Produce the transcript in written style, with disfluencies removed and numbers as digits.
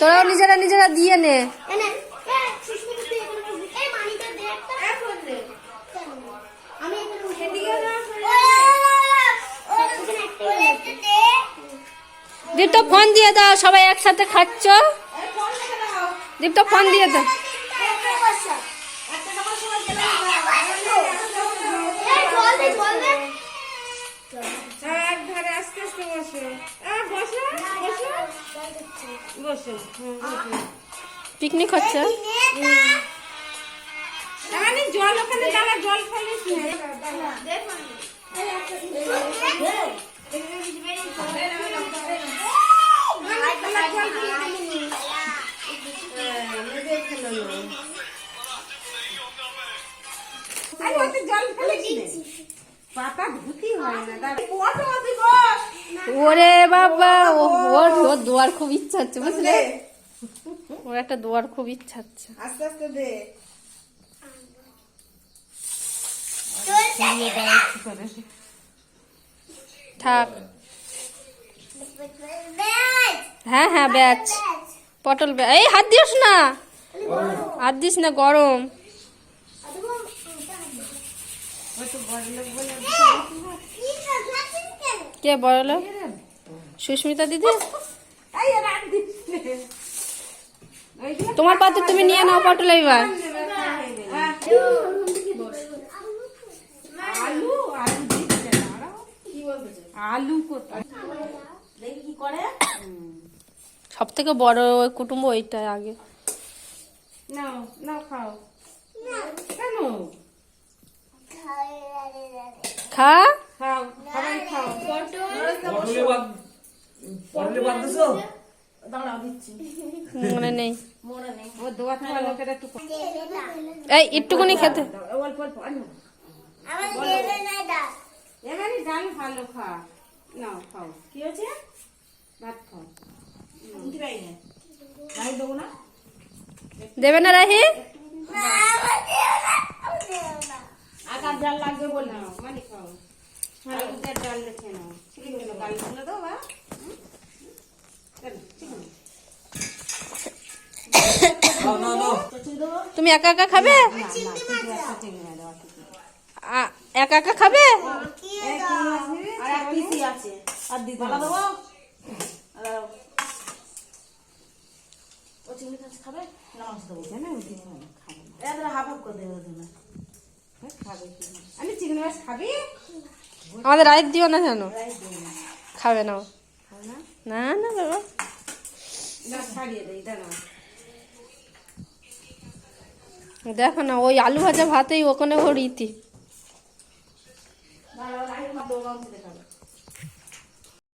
তোরাও নিজেরা নিজেরা দিয়ে নে। দীপ্ত ফোন দিয়ে দাও, সবাই একসাথে খাচ্ছ। দীপ্ত ফোন দিয়ে দাও। পিকনিক হচ্ছে। জল ওখানে দাঁড়া, জল ফেলিস ওরে বাবা, ওর দোয়ার খুব ইচ্ছা হচ্ছে বুঝলে, ওর একটা দোয়ার খুব ইচ্ছা হচ্ছে। আস্তে আস্তে দে। থাক। হ্যাঁ হ্যাঁ ব্যাচ পটল ব্যাচ। এই হাত দিস না, হাত দিস না, গরম। কে বড় লোক? সুস্মিতা দিদি। তোমার পাত্র তুমি নিয়ে নাও পটল এবার। সব থেকে বড় কুটুম্ব ওইটা আগে। খা মনে নেই, এই একটুখানি খেতে। দেবে না রাহি? আকার জাল লাগবে বলে মানে খাও, ডাল দেখে নাও। তুমি একা একা খাবে? একা একা খাবে? আমাদের রাইত দিও না জানো, খাবে না। না না বাবা, দেখো না ওই আলু ভাজা ভাতেই ওখানে ওর ইতি।